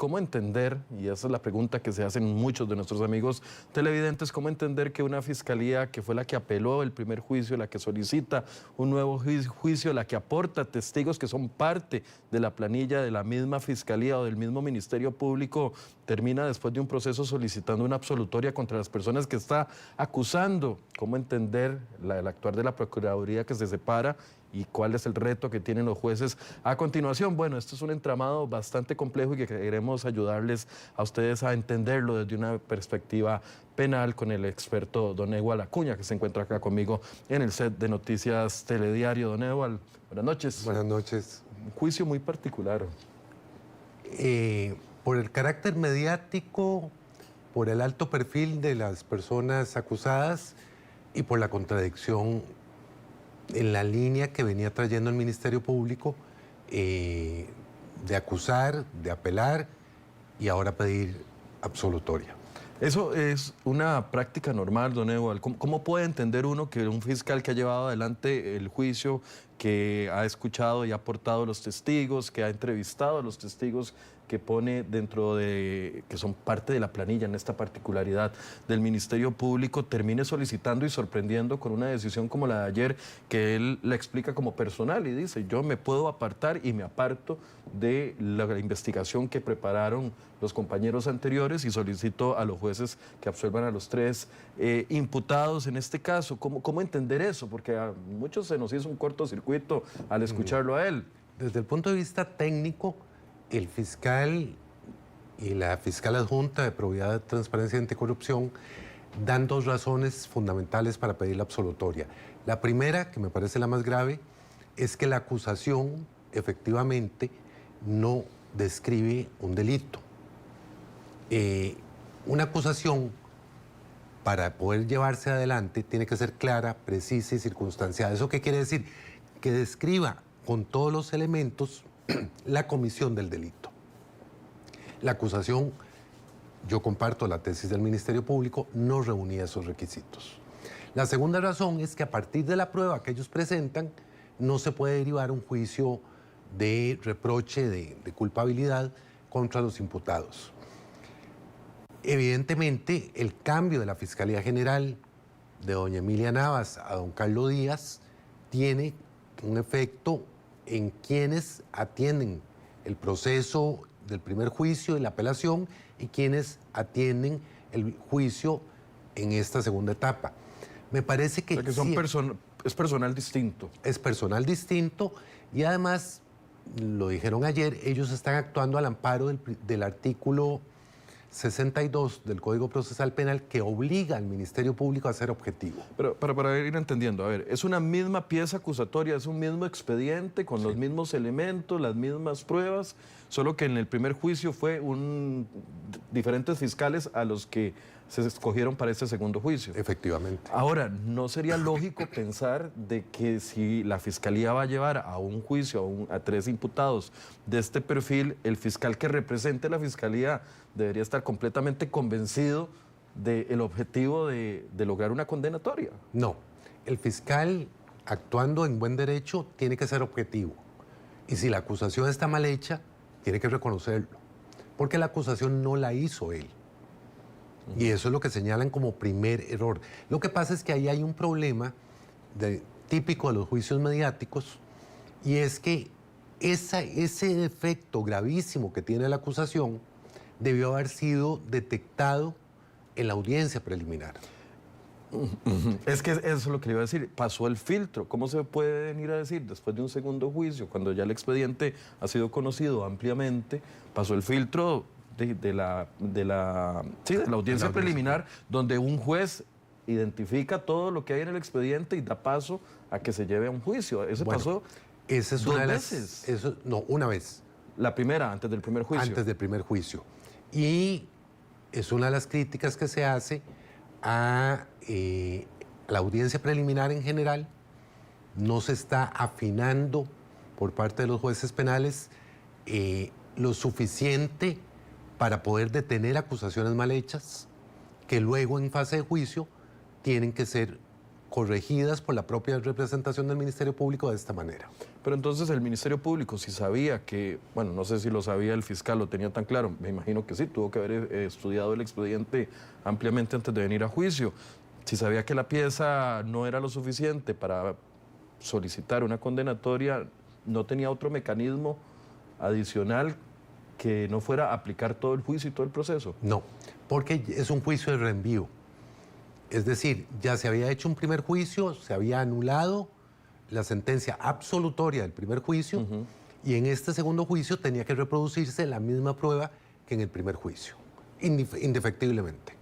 ¿cómo entender, y esa es la pregunta que se hacen muchos de nuestros amigos televidentes, cómo entender que una fiscalía que fue la que apeló el primer juicio, la que solicita un nuevo juicio, la que aporta testigos que son parte de la planilla de la misma fiscalía o del mismo Ministerio Público, termina después de un proceso solicitando una absolutoria contra las personas que está acusando? ¿Cómo entender el actuar de la Procuraduría que se separa y cuál es el reto que tienen los jueces a continuación? Bueno, esto es un entramado bastante complejo y que queremos ayudarles a ustedes a entenderlo desde una perspectiva penal con el experto don Ewald Acuña, que se encuentra acá conmigo en el set de Noticias Telediario. Don Ewald, buenas noches. Buenas noches. Un juicio muy particular. Por el carácter mediático, por el alto perfil de las personas acusadas y por la contradicción en la línea que venía trayendo el Ministerio Público de acusar, de apelar y ahora pedir absolutoria. Eso es una práctica normal, don Ewald. ¿Cómo puede entender uno que un fiscal que ha llevado adelante el juicio, que ha escuchado y ha aportado los testigos, que ha entrevistado a los testigos que pone dentro de, que son parte de la planilla en esta particularidad del Ministerio Público, termine solicitando y sorprendiendo con una decisión como la de ayer, que él la explica como personal y dice: yo me puedo apartar y me aparto de la investigación que prepararon los compañeros anteriores y solicito a los jueces que absuelvan a los tres imputados en este caso? ¿Cómo entender eso? Porque a muchos se nos hizo un cortocircuito al escucharlo a él. Desde el punto de vista técnico, el fiscal y la fiscal adjunta de Probidad, Transparencia y Anticorrupción dan dos razones fundamentales para pedir la absolutoria. La primera, que me parece la más grave, es que la acusación efectivamente no describe un delito. Una acusación, para poder llevarse adelante, tiene que ser clara, precisa y circunstanciada. ¿Eso qué quiere decir? Que describa con todos los elementos la comisión del delito. La acusación, yo comparto la tesis del Ministerio Público, no reunía esos requisitos. La segunda razón es que a partir de la prueba que ellos presentan, no se puede derivar un juicio de reproche de culpabilidad contra los imputados. Evidentemente, el cambio de la Fiscalía General de doña Emilia Navas a don Carlos Díaz tiene un efecto en quienes atienden el proceso del primer juicio y la apelación y quienes atienden el juicio en esta segunda etapa. Me parece que... Porque es personal distinto. Es personal distinto y además, lo dijeron ayer, ellos están actuando al amparo del artículo 62 del Código Procesal Penal, que obliga al Ministerio Público a ser objetivo. Pero para ir entendiendo, a ver, es una misma pieza acusatoria, es un mismo expediente con los mismos elementos, las mismas pruebas, solo que en el primer juicio fue diferentes fiscales a los que se escogieron para este segundo juicio. Efectivamente. Ahora, ¿no sería lógico pensar de que si la Fiscalía va a llevar a un juicio a tres imputados de este perfil, el fiscal que represente la Fiscalía debería estar completamente convencido del objetivo de lograr una condenatoria? No, el fiscal, actuando en buen derecho, tiene que ser objetivo. Y si la acusación está mal hecha, tiene que reconocerlo, porque la acusación no la hizo él. Y eso es lo que señalan como primer error. Lo que pasa es que ahí hay un problema típico de los juicios mediáticos, y es que ese defecto gravísimo que tiene la acusación debió haber sido detectado en la audiencia preliminar. Es que eso es lo que le iba a decir, pasó el filtro. ¿Cómo se puede venir a decir después de un segundo juicio, cuando ya el expediente ha sido conocido ampliamente, pasó el filtro de la audiencia preliminar, donde un juez identifica todo lo que hay en el expediente y da paso a que se lleve a un juicio? Eso pasó esa es dos una veces. No, una vez. La primera, antes del primer juicio. Antes del primer juicio. Y es una de las críticas que se hace a la audiencia preliminar en general. No se está afinando por parte de los jueces penales lo suficiente para poder detener acusaciones mal hechas que luego en fase de juicio tienen que ser corregidas por la propia representación del Ministerio Público de esta manera. Pero entonces el Ministerio Público, si sabía que, bueno, no sé si lo sabía el fiscal, lo tenía tan claro, me imagino que sí, tuvo que haber estudiado el expediente ampliamente antes de venir a juicio. Si sabía que la pieza no era lo suficiente para solicitar una condenatoria, ¿no tenía otro mecanismo adicional que no fuera a aplicar todo el juicio y todo el proceso? No, porque es un juicio de reenvío. Es decir, ya se había hecho un primer juicio, se había anulado la sentencia absolutoria del primer juicio y en este segundo juicio tenía que reproducirse la misma prueba que en el primer juicio, indefectiblemente.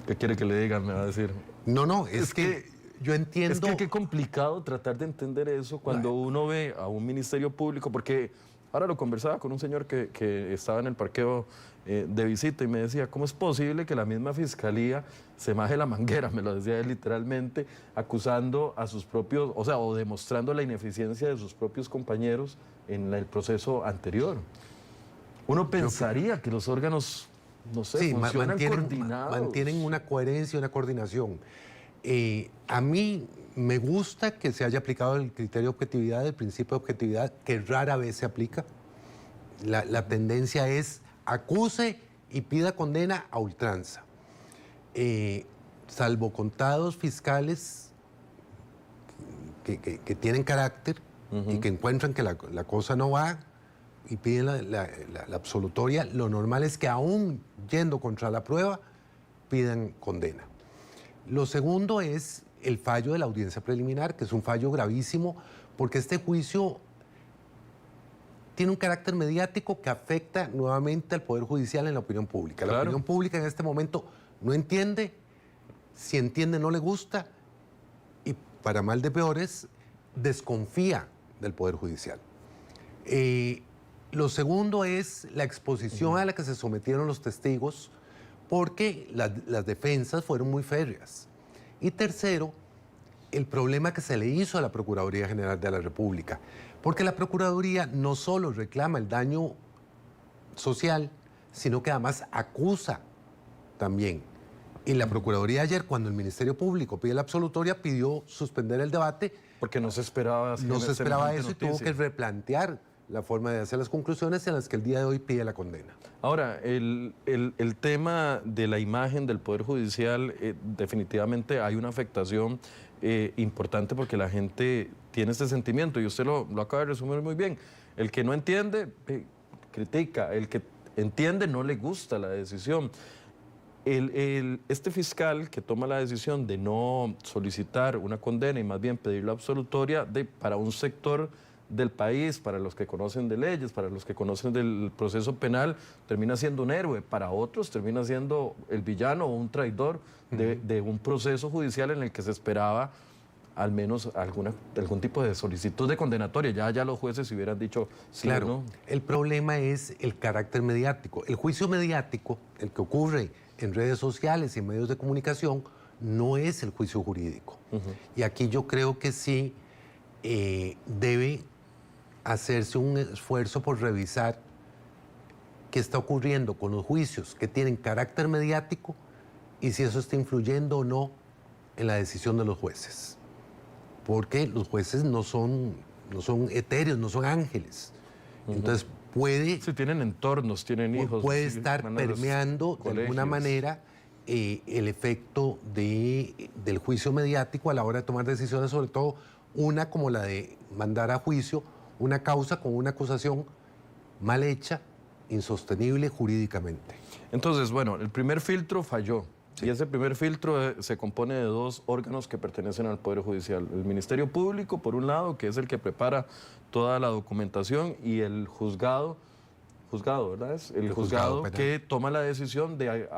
¿Qué quiere que le diga? Me va a decir. No, es que yo entiendo... Es que qué complicado tratar de entender eso cuando uno ve a un ministerio público, porque ahora lo conversaba con un señor que estaba en el parqueo de visita y me decía, ¿cómo es posible que la misma fiscalía se maje la manguera? Me lo decía él literalmente, acusando a sus propios, o sea, o demostrando la ineficiencia de sus propios compañeros en el proceso anterior. Uno pensaría que los órganos, no sé, sí, funcionan coordinados. mantienen una coherencia y una coordinación. A mí me gusta que se haya aplicado el criterio de objetividad, el principio de objetividad, que rara vez se aplica. La tendencia es acuse y pida condena a ultranza. Salvo contados fiscales que tienen carácter y que encuentran que la cosa no va y piden la absolutoria, lo normal es que aún yendo contra la prueba pidan condena. Lo segundo es el fallo de la audiencia preliminar, que es un fallo gravísimo, porque este juicio tiene un carácter mediático que afecta nuevamente al Poder Judicial en la opinión pública. La opinión pública en este momento no entiende, si entiende no le gusta y para mal de peores desconfía del Poder Judicial. Lo segundo es la exposición a la que se sometieron los testigos, porque las defensas fueron muy férreas. Y tercero, el problema que se le hizo a la Procuraduría General de la República, porque la Procuraduría no solo reclama el daño social, sino que además acusa también. Y la Procuraduría ayer, cuando el Ministerio Público pide la absolutoria, pidió suspender el debate. Porque no se esperaba eso y tuvo que replantear la forma de hacer las conclusiones en las que el día de hoy pide la condena. Ahora, el tema de la imagen del Poder Judicial, definitivamente hay una afectación importante porque la gente tiene este sentimiento y usted lo acaba de resumir muy bien. El que no entiende, critica. El que entiende, no le gusta la decisión. Este fiscal que toma la decisión de no solicitar una condena y más bien pedir la absolutoria para un sector del país, para los que conocen de leyes, para los que conocen del proceso penal, termina siendo un héroe. Para otros termina siendo el villano o un traidor de un proceso judicial en el que se esperaba al menos algún tipo de solicitud de condenatoria. Ya los jueces hubieran dicho sí o no. El problema es el carácter mediático. El juicio mediático, el que ocurre en redes sociales y en medios de comunicación, no es el juicio jurídico. Y aquí yo creo que sí debe hacerse un esfuerzo por revisar qué está ocurriendo con los juicios que tienen carácter mediático y si eso está influyendo o no en la decisión de los jueces. Porque los jueces no son etéreos, no son ángeles. Entonces puede... Sí, tienen entornos, tienen hijos. Puede estar permeando de alguna manera el efecto del juicio mediático a la hora de tomar decisiones, sobre todo una como la de mandar a juicio una causa con una acusación mal hecha, insostenible jurídicamente. Entonces, bueno, el primer filtro falló. Sí. Y ese primer filtro se compone de dos órganos que pertenecen al Poder Judicial. El Ministerio Público, por un lado, que es el que prepara toda la documentación, y el juzgado, ¿verdad? El juzgado que toma la decisión de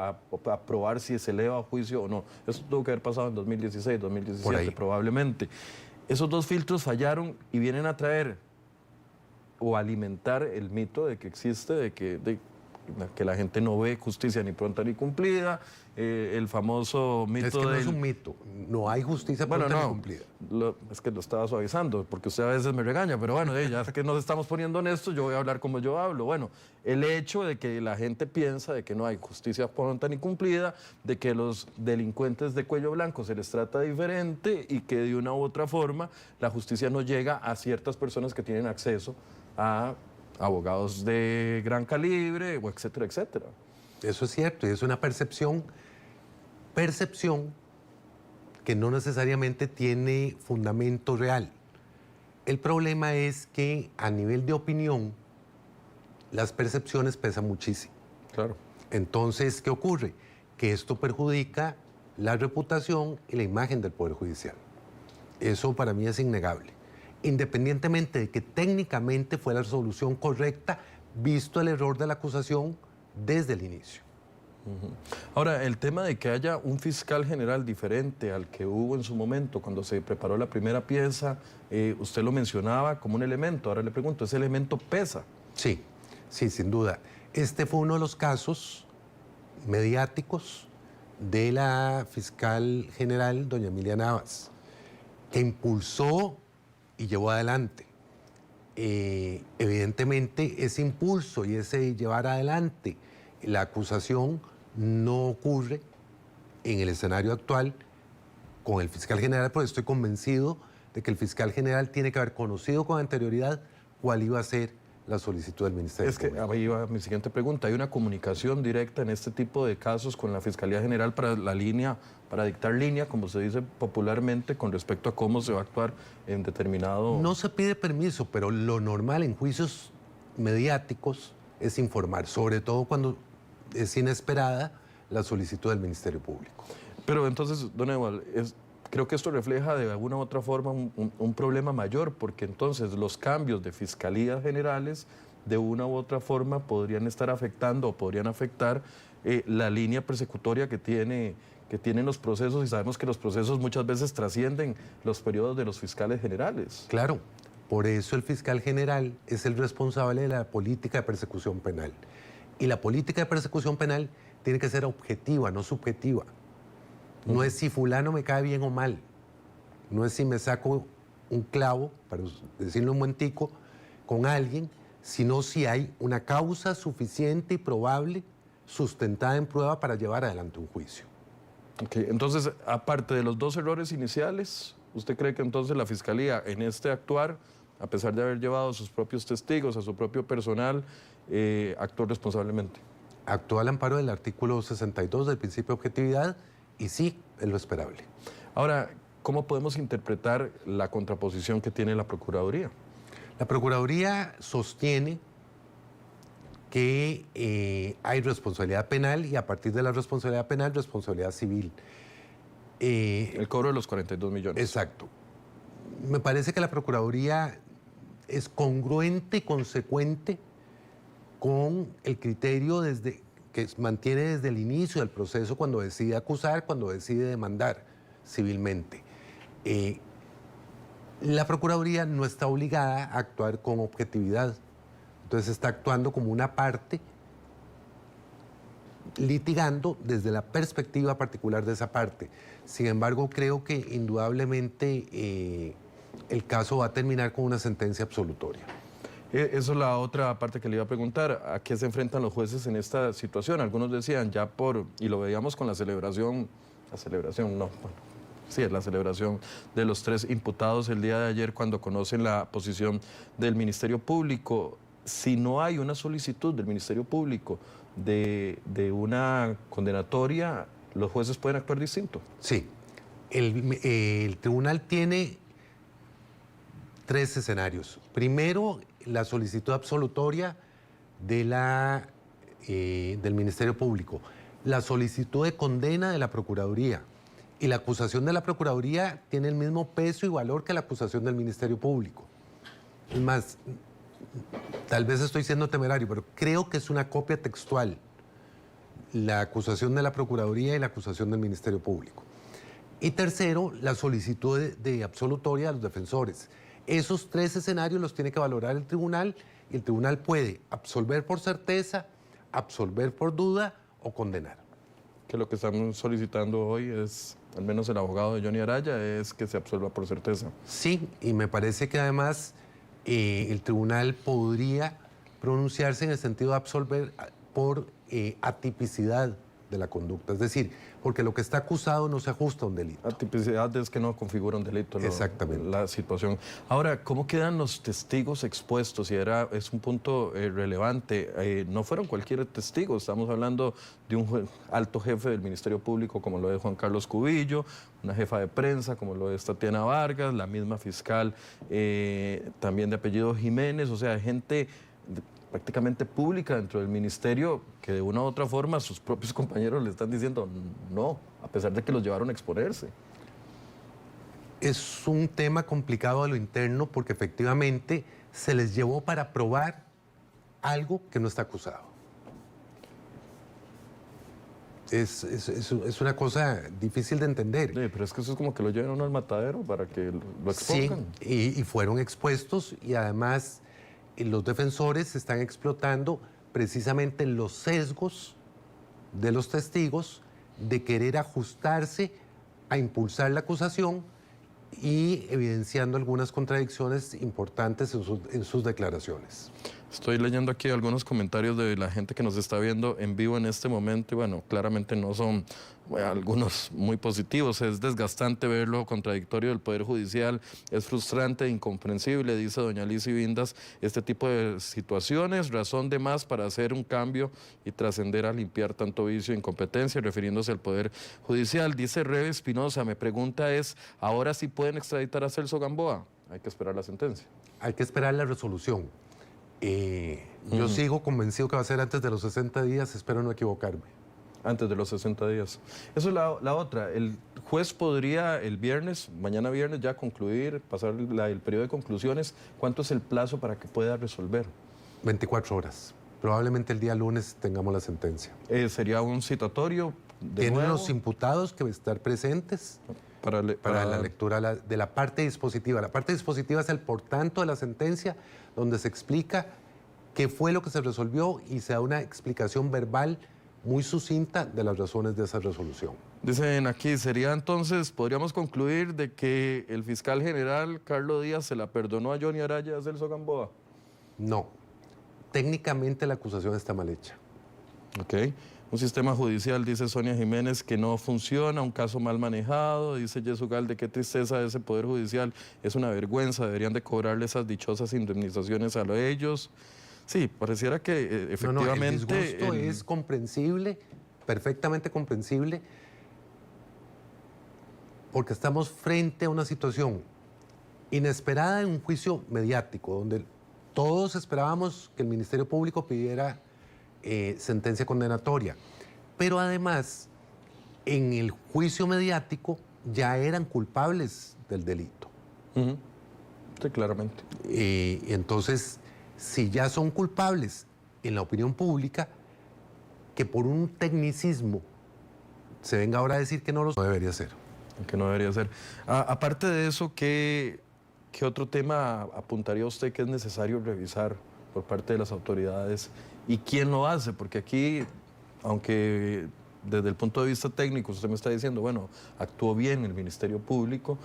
aprobar si se eleva a juicio o no. Eso tuvo que haber pasado en 2016, 2017 probablemente. Esos dos filtros fallaron y vienen a traer o alimentar el mito de que existe, de que la gente no ve justicia ni pronta ni cumplida, el famoso mito Es que no del... es un mito, no hay justicia Bueno, pronta ni no, cumplida. es que lo estaba suavizando, porque usted a veces me regaña, pero bueno, ya que nos estamos poniendo honestos, yo voy a hablar como yo hablo. Bueno, el hecho de que la gente piensa de que no hay justicia pronta ni cumplida, de que los delincuentes de cuello blanco se les trata diferente y que de una u otra forma la justicia no llega a ciertas personas que tienen acceso a abogados de gran calibre, o etcétera, etcétera. Eso es cierto, y es una percepción que no necesariamente tiene fundamento real. El problema es que a nivel de opinión, las percepciones pesan muchísimo. Claro. Entonces, ¿qué ocurre? Que esto perjudica la reputación y la imagen del Poder Judicial. Eso para mí es innegable. Independientemente de que técnicamente fue la solución correcta, visto el error de la acusación desde el inicio. Ahora, el tema de que haya un fiscal general diferente al que hubo en su momento cuando se preparó la primera pieza, usted lo mencionaba como un elemento. Ahora le pregunto, ¿ese elemento pesa? Sí, sí, sin duda. Este fue uno de los casos mediáticos de la fiscal general, doña Emilia Navas, que impulsó y llevó adelante. Evidentemente, ese impulso y ese llevar adelante la acusación no ocurre en el escenario actual con el fiscal general, porque estoy convencido de que el fiscal general tiene que haber conocido con anterioridad cuál iba a ser la solicitud del Ministerio Público. Es que ahí va mi siguiente pregunta. ¿Hay una comunicación directa en este tipo de casos con la Fiscalía General para dictar línea, como se dice popularmente, con respecto a cómo se va a actuar en determinado... No se pide permiso, pero lo normal en juicios mediáticos es informar, sobre todo cuando es inesperada la solicitud del Ministerio Público. Pero entonces, don Ewald, creo que esto refleja de alguna u otra forma un problema mayor, porque entonces los cambios de fiscalías generales de una u otra forma podrían estar afectando o podrían afectar la línea persecutoria que tienen los procesos, y sabemos que los procesos muchas veces trascienden los periodos de los fiscales generales. Claro, por eso el fiscal general es el responsable de la política de persecución penal. Y la política de persecución penal tiene que ser objetiva, no subjetiva. No es si fulano me cae bien o mal. No es si me saco un clavo, para decirlo un buen tico, con alguien, sino si hay una causa suficiente y probable, sustentada en prueba para llevar adelante un juicio. Okay, entonces, aparte de los dos errores iniciales, ¿usted cree que entonces la Fiscalía en este actuar, a pesar de haber llevado a sus propios testigos, a su propio personal, actuó responsablemente? Actuó al amparo del artículo 62 del principio de objetividad y sí, es lo esperable. Ahora, ¿cómo podemos interpretar la contraposición que tiene la Procuraduría? La Procuraduría sostiene que hay responsabilidad penal y a partir de la responsabilidad penal, responsabilidad civil. El cobro de los 42 millones. Exacto. Me parece que la Procuraduría es congruente y consecuente con el criterio que mantiene desde el inicio del proceso cuando decide acusar, cuando decide demandar civilmente. La Procuraduría no está obligada a actuar con objetividad. Entonces está actuando como una parte, litigando desde la perspectiva particular de esa parte. Sin embargo, creo que indudablemente el caso va a terminar con una sentencia absolutoria. Eso es la otra parte que le iba a preguntar. ¿A qué se enfrentan los jueces en esta situación? Algunos decían y lo veíamos con la celebración de los 3 imputados el día de ayer cuando conocen la posición del Ministerio Público. Si no hay una solicitud del Ministerio Público de una condenatoria, ¿los jueces pueden actuar distinto? Sí. El tribunal tiene 3 escenarios. Primero, la solicitud absolutoria del Ministerio Público, la solicitud de condena de la Procuraduría, y la acusación de la Procuraduría tiene el mismo peso y valor que la acusación del Ministerio Público. Es más, tal vez estoy siendo temerario, pero creo que es una copia textual la acusación de la Procuraduría y la acusación del Ministerio Público. Y tercero, la solicitud de absolutoria a los defensores. Esos 3 escenarios los tiene que valorar el tribunal y el tribunal puede absolver por certeza, absolver por duda o condenar. Que lo que estamos solicitando hoy es, al menos el abogado de Johnny Araya, es que se absuelva por certeza. Sí, y me parece que además el tribunal podría pronunciarse en el sentido de absolver por atipicidad de la conducta, es decir, porque lo que está acusado no se ajusta a un delito. Atipicidad es que no configura un delito. Exactamente. La situación. Ahora, ¿cómo quedan los testigos expuestos? Y es un punto relevante. No fueron cualquier testigo, estamos hablando de un alto jefe del Ministerio Público como lo es Juan Carlos Cubillo, una jefa de prensa como lo es Tatiana Vargas, la misma fiscal también de apellido Jiménez, o sea, gente prácticamente pública dentro del ministerio que de una u otra forma sus propios compañeros le están diciendo no, a pesar de que los llevaron a exponerse. Es un tema complicado a lo interno porque efectivamente se les llevó para probar algo que no está acusado. Es una cosa difícil de entender. Sí, pero es que eso es como que lo lleven a uno al matadero para que lo expongan. Sí, y fueron expuestos y además los defensores están explotando precisamente los sesgos de los testigos de querer ajustarse a impulsar la acusación y evidenciando algunas contradicciones importantes en sus declaraciones. Estoy leyendo aquí algunos comentarios de la gente que nos está viendo en vivo en este momento y bueno, claramente no son algunos muy positivos. Es desgastante ver lo contradictorio del Poder Judicial, es frustrante e incomprensible, dice doña Lizy Vindas, este tipo de situaciones, razón de más para hacer un cambio y trascender a limpiar tanto vicio e incompetencia, refiriéndose al Poder Judicial. Dice Rebe Espinosa, me pregunta es, ¿ahora sí pueden extraditar a Celso Gamboa? Hay que esperar la sentencia. Hay que esperar la resolución. Yo sigo convencido que va a ser antes de los 60 días, espero no equivocarme. Antes de los 60 días. Eso es la otra. El juez podría el viernes, mañana viernes, ya concluir, pasar el periodo de conclusiones. ¿Cuánto es el plazo para que pueda resolver? 24 horas. Probablemente el día lunes tengamos la sentencia. ¿Sería un citatorio? Tienen los imputados que estar presentes para la lectura de la parte dispositiva. La parte dispositiva es el por tanto de la sentencia, donde se explica qué fue lo que se resolvió y se da una explicación verbal muy sucinta de las razones de esa resolución. Dicen aquí, sería entonces, podríamos concluir de que el fiscal general Carlos Díaz se la perdonó a Johnny Araya y a Celso Gamboa. No, técnicamente la acusación está mal hecha. Ok. Un sistema judicial, dice Sonia Jiménez, que no funciona, un caso mal manejado, dice Jesús Galde, qué tristeza ese Poder Judicial, es una vergüenza, deberían de cobrarle esas dichosas indemnizaciones a ellos. Sí, pareciera que efectivamente... No, el disgusto es comprensible, perfectamente comprensible, porque estamos frente a una situación inesperada en un juicio mediático, donde todos esperábamos que el Ministerio Público pidiera sentencia condenatoria. Pero además, en el juicio mediático ya eran culpables del delito. Sí, claramente. Entonces, si ya son culpables en la opinión pública, que por un tecnicismo se venga ahora a decir que no debería ser. Que no debería ser. Aparte de eso, ¿qué otro tema apuntaría usted que es necesario revisar por parte de las autoridades? ¿Y quién lo hace? Porque aquí, aunque desde el punto de vista técnico usted me está diciendo, bueno, actuó bien el Ministerio Público,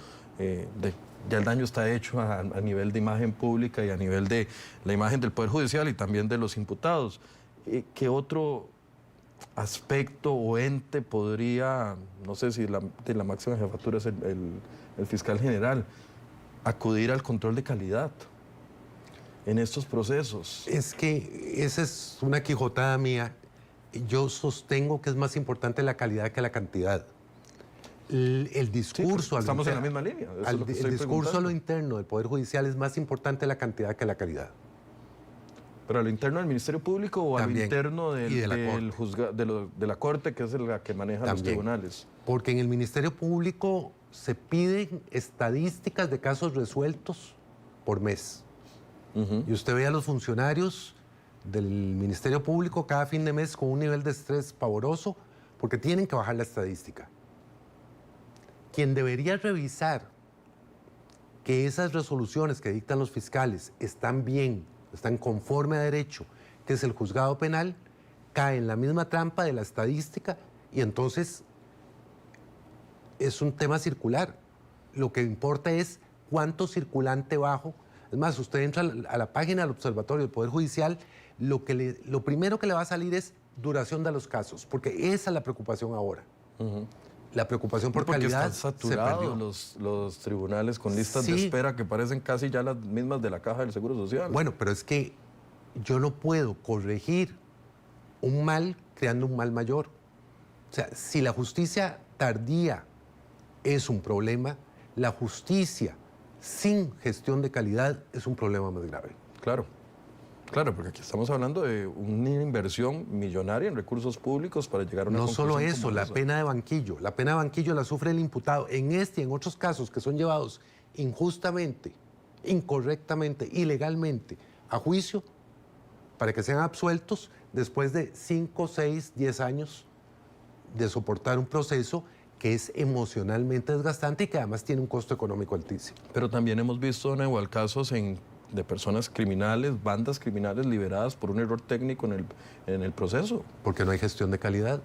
ya el daño está hecho a nivel de imagen pública y a nivel de la imagen del Poder Judicial y también de los imputados. ¿Qué otro aspecto o ente podría, no sé si de la máxima jefatura es el fiscal general, acudir al control de calidad en estos procesos? Es que esa es una quijotada mía. Yo sostengo que es más importante la calidad que la cantidad. El discurso... Sí, estamos en la misma línea. El discurso a lo interno del Poder Judicial es más importante la cantidad que la calidad. ¿Pero a lo interno del Ministerio Público o también, a lo interno de la Corte, que es la que maneja también, los tribunales? Porque en el Ministerio Público se piden estadísticas de casos resueltos por mes. Y usted ve a los funcionarios del Ministerio Público cada fin de mes con un nivel de estrés pavoroso porque tienen que bajar la estadística. Quien debería revisar que esas resoluciones que dictan los fiscales están bien, están conforme a derecho, que es el juzgado penal, cae en la misma trampa de la estadística y entonces es un tema circular. Lo que importa es cuánto circulante bajo. Es más, usted entra a la página del Observatorio del Poder Judicial, lo primero que le va a salir es duración de los casos, porque esa es la preocupación ahora. La preocupación por porque calidad están se perdió. saturados los tribunales con listas de espera que parecen casi ya las mismas de la Caja del Seguro Social. Bueno, pero es que yo no puedo corregir un mal creando un mal mayor. O sea, si la justicia tardía es un problema, la justicia sin gestión de calidad es un problema más grave. Claro, claro, porque aquí estamos hablando de una inversión millonaria en recursos públicos para llegar a una No solo conclusión eso, como la esa. pena de banquillo. La pena de banquillo la sufre el imputado. En este y en otros casos que son llevados injustamente, incorrectamente, ilegalmente a juicio para que sean absueltos después de 5, 6, 10 años de soportar un proceso que es emocionalmente desgastante y que además tiene un costo económico altísimo. Pero también hemos visto, Don Igual, casos de personas criminales, bandas criminales liberadas por un error técnico en el proceso. Porque no hay gestión de calidad.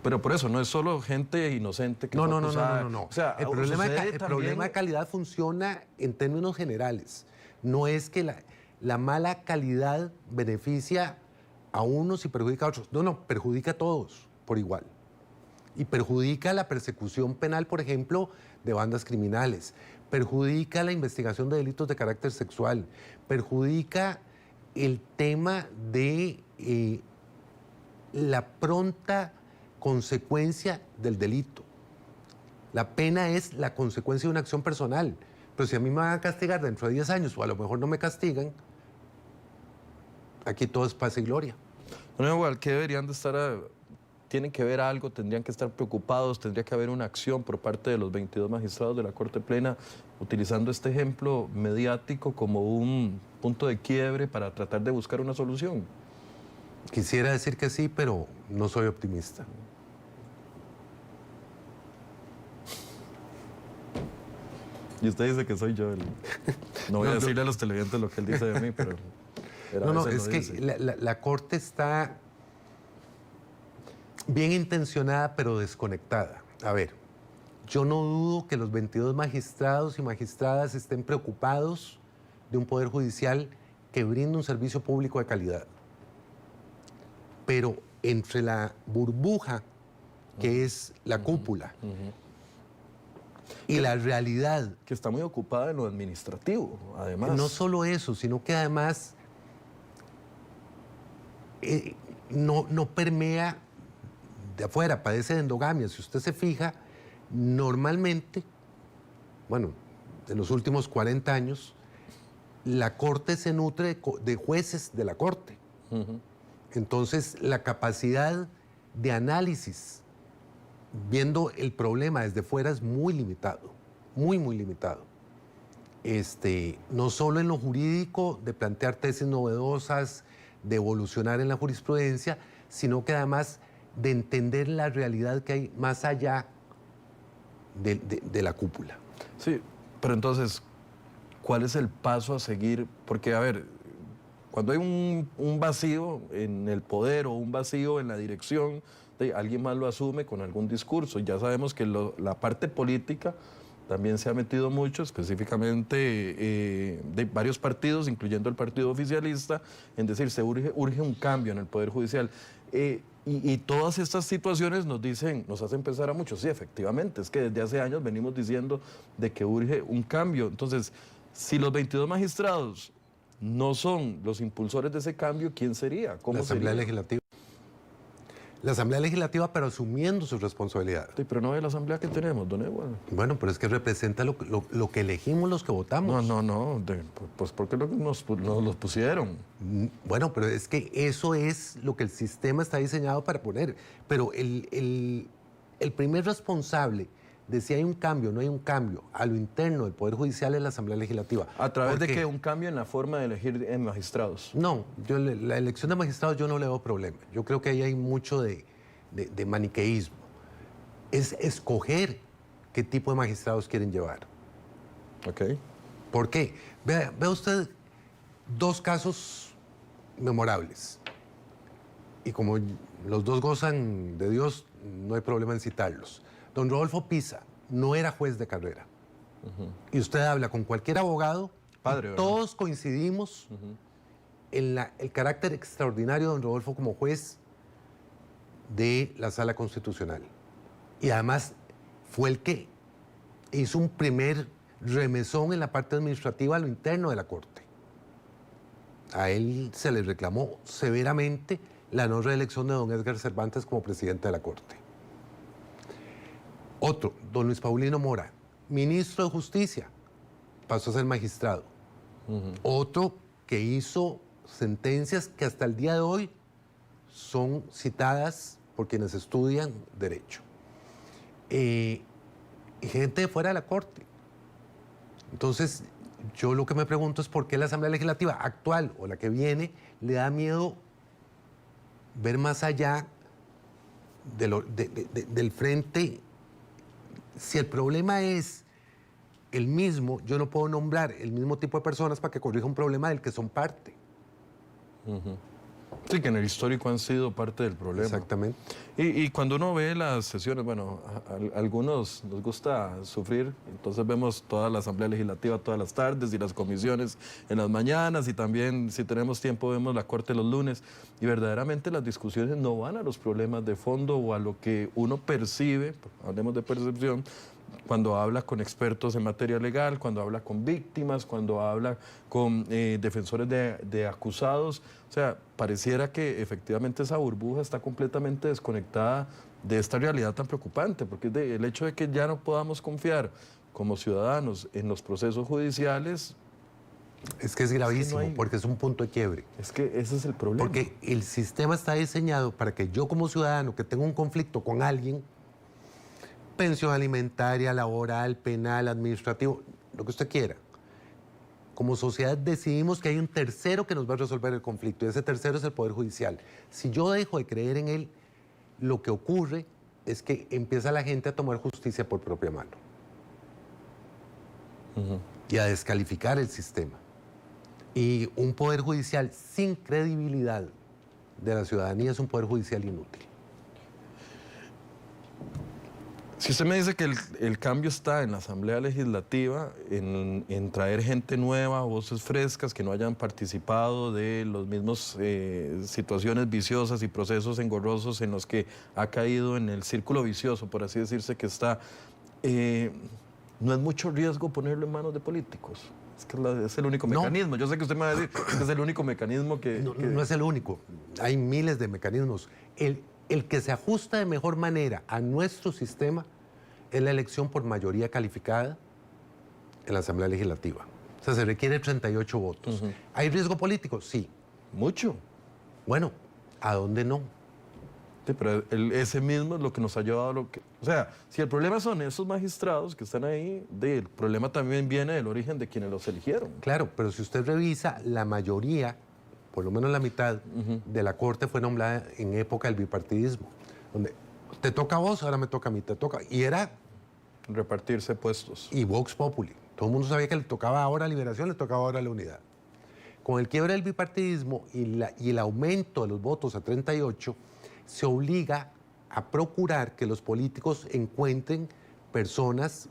Pero por eso, no es solo gente inocente que No, fue no, no, acusada. no, no, no. O sea, el problema también... de calidad funciona en términos generales. No es que la mala calidad beneficia a unos y perjudica a otros. No, no, perjudica a todos por igual. Y perjudica la persecución penal, por ejemplo, de bandas criminales. Perjudica la investigación de delitos de carácter sexual. Perjudica el tema de la pronta consecuencia del delito. La pena es la consecuencia de una acción personal. Pero si a mí me van a castigar dentro de 10 años o a lo mejor no me castigan, aquí todo es paz y gloria. Don Igual, ¿qué deberían de estar... tienen que ver algo, tendrían que estar preocupados, tendría que haber una acción por parte de los 22 magistrados de la Corte Plena, utilizando este ejemplo mediático como un punto de quiebre para tratar de buscar una solución? Quisiera decir que sí, pero no soy optimista. Y usted dice que soy yo el... No voy a decirle a los televidentes lo que él dice de mí, pero... No, es que la Corte está bien intencionada, pero desconectada. A ver, yo no dudo que los 22 magistrados y magistradas estén preocupados de un Poder Judicial que brinde un servicio público de calidad. Pero entre la burbuja, que es la cúpula, y la realidad... Que está muy ocupada en lo administrativo, además. No solo eso, sino que además no permea de afuera, padece de endogamia. Si usted se fija, normalmente, bueno, en los últimos 40 años, la Corte se nutre de jueces de la Corte. Entonces, la capacidad de análisis, viendo el problema desde fuera, es muy limitado, muy, muy limitado. No solo en lo jurídico, de plantear tesis novedosas, de evolucionar en la jurisprudencia, sino que además de entender la realidad que hay más allá de la cúpula. Sí, pero entonces, ¿cuál es el paso a seguir? Porque, a ver, cuando hay un vacío en el poder o un vacío en la dirección, alguien más lo asume con algún discurso. Ya sabemos que la parte política también se ha metido mucho, específicamente de varios partidos, incluyendo el partido oficialista, en decir, se urge un cambio en el Poder Judicial. Y todas estas situaciones nos hacen pensar a muchos, sí, efectivamente, es que desde hace años venimos diciendo de que urge un cambio. Entonces, si los 22 magistrados no son los impulsores de ese cambio, ¿quién sería? ¿Cómo La Asamblea sería? Legislativa. La Asamblea Legislativa, pero asumiendo su responsabilidad. Sí, pero no es la Asamblea que tenemos, don Eduardo. Bueno, pero es que representa lo que elegimos los que votamos. No, pues porque nos los pusieron. Bueno, pero es que eso es lo que el sistema está diseñado para poner. Pero el primer responsable de si hay un cambio o no hay un cambio a lo interno del Poder Judicial es la Asamblea Legislativa. ¿A través de qué? ¿Un cambio en la forma de elegir magistrados? No, la elección de magistrados yo no le veo problema. Yo creo que ahí hay mucho de maniqueísmo. Es escoger qué tipo de magistrados quieren llevar. Ok. ¿Por qué? Vea usted dos casos memorables. y como los dos gozan de Dios, no hay problema en citarlos. Don Rodolfo Pisa no era juez de carrera. Y usted habla con cualquier abogado, Padre, y ¿verdad? todos coincidimos en el carácter extraordinario de don Rodolfo como juez de la Sala Constitucional. Y además fue el que hizo un primer remesón en la parte administrativa a lo interno de la Corte. A él se le reclamó severamente la no reelección de don Edgar Cervantes como presidente de la Corte. Otro, don Luis Paulino Mora, ministro de Justicia, pasó a ser magistrado. Otro que hizo sentencias que hasta el día de hoy son citadas por quienes estudian derecho. Y gente de fuera de la Corte. Entonces, yo lo que me pregunto es por qué la Asamblea Legislativa actual o la que viene le da miedo ver más allá del frente. Si el problema es el mismo, yo no puedo nombrar el mismo tipo de personas para que corrija un problema del que son parte. Sí, que en el histórico han sido parte del problema. Exactamente. Y cuando uno ve las sesiones, bueno, a algunos nos gusta sufrir, entonces vemos toda la Asamblea Legislativa todas las tardes y las comisiones en las mañanas y también si tenemos tiempo vemos la Corte los lunes y verdaderamente las discusiones no van a los problemas de fondo o a lo que uno percibe, hablemos de percepción, cuando habla con expertos en materia legal, cuando habla con víctimas, cuando habla con defensores de acusados. O sea, pareciera que efectivamente esa burbuja está completamente desconectada de esta realidad tan preocupante, porque el hecho de que ya no podamos confiar como ciudadanos en los procesos judiciales. Es que es gravísimo, no hay... porque es un punto de quiebre. Es que ese es el problema. Porque el sistema está diseñado para que yo como ciudadano que tengo un conflicto con alguien, pensión alimentaria, laboral, penal, administrativo, lo que usted quiera. Como sociedad decidimos que hay un tercero que nos va a resolver el conflicto y ese tercero es el Poder Judicial. Si yo dejo de creer en él, lo que ocurre es que empieza la gente a tomar justicia por propia mano y a descalificar el sistema. Y un Poder Judicial sin credibilidad de la ciudadanía es un Poder Judicial inútil. Si usted me dice que el cambio está en la Asamblea Legislativa, en traer gente nueva, voces frescas, que no hayan participado de los mismos situaciones viciosas y procesos engorrosos en los que ha caído en el círculo vicioso, por así decirse, que está, no es mucho riesgo ponerlo en manos de políticos. Es que es el único mecanismo. Yo sé que usted me va a decir que es el único mecanismo que... No es el único. Hay miles de mecanismos. El que se ajusta de mejor manera a nuestro sistema es la elección por mayoría calificada en la Asamblea Legislativa. O sea, se requiere 38 votos. ¿Hay riesgo político? Sí. Mucho. Bueno, ¿a dónde no? Sí, pero ese mismo es lo que nos ha llevado a lo que... O sea, si el problema son esos magistrados que están ahí, el problema también viene del origen de quienes los eligieron. Claro, pero si usted revisa, la mayoría, por lo menos la mitad de la Corte fue nombrada en época del bipartidismo, donde te toca a vos, ahora me toca a mí, te toca... Y era... repartirse puestos. Y Vox Populi. Todo el mundo sabía que le tocaba ahora Liberación, le tocaba ahora la Unidad. Con el quiebre del bipartidismo y el aumento de los votos a 38, se obliga a procurar que los políticos encuentren personas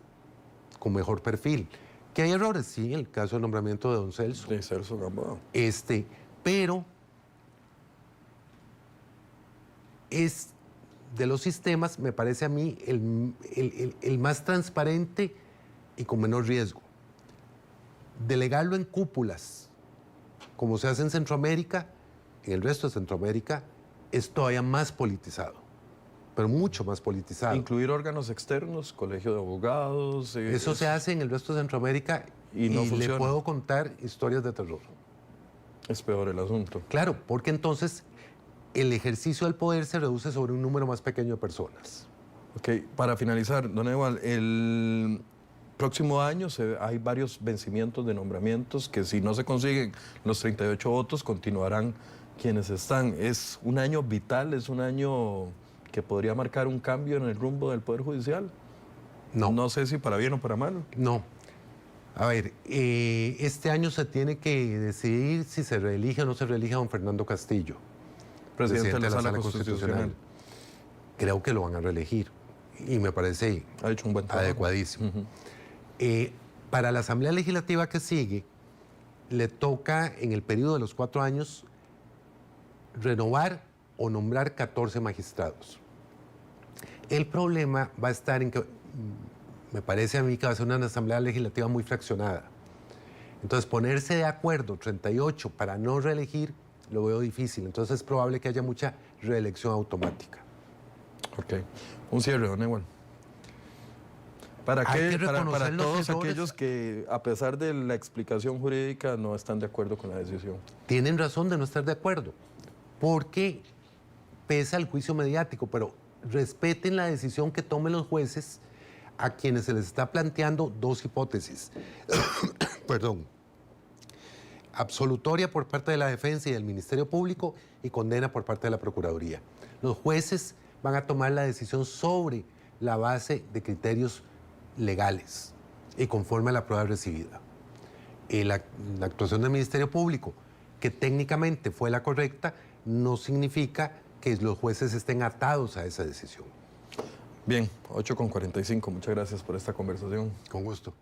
con mejor perfil. ¿Que hay errores? Sí, en el caso del nombramiento de don Celso. De Celso Gamboa. Pero es de los sistemas, me parece a mí, el más transparente y con menor riesgo. Delegarlo en cúpulas, como se hace en Centroamérica, en el resto de Centroamérica, es todavía más politizado, pero mucho más politizado. Incluir órganos externos, colegio de abogados... Eso se hace en el resto de Centroamérica y no funciona. Le puedo contar historias de terror. Es peor el asunto. Claro, porque entonces el ejercicio del poder se reduce sobre un número más pequeño de personas. Ok, para finalizar, don Ewald, el próximo año hay varios vencimientos de nombramientos que si no se consiguen los 38 votos continuarán quienes están. Es un año vital, es un año que podría marcar un cambio en el rumbo del Poder Judicial. No. No sé si para bien o para mal. No. A ver, este año se tiene que decidir si se reelige o no se reelige a don Fernando Castillo. presidente de la Sala Constitucional. Creo que lo van a reelegir y me parece Ha hecho un buen trabajo. adecuadísimo. Para la Asamblea Legislativa que sigue, le toca en el periodo de los 4 años renovar o nombrar 14 magistrados. El problema va a estar en que, me parece a mí que va a ser una Asamblea Legislativa muy fraccionada. Entonces, ponerse de acuerdo 38 para no reelegir, lo veo difícil. Entonces, es probable que haya mucha reelección automática. Ok. Un cierre, don Ewald. ¿Para Hay qué? que reconocer Para los todos errores. aquellos que, a pesar de la explicación jurídica, no están de acuerdo con la decisión. Tienen razón de no estar de acuerdo, porque pesa el juicio mediático, pero respeten la decisión que tomen los jueces a quienes se les está planteando 2 hipótesis. Perdón. Absolutoria por parte de la defensa y del Ministerio Público y condena por parte de la Procuraduría. Los jueces van a tomar la decisión sobre la base de criterios legales y conforme a la prueba recibida. La actuación del Ministerio Público, que técnicamente fue la correcta, no significa que los jueces estén atados a esa decisión. Bien, 8:45. Muchas gracias por esta conversación. Con gusto.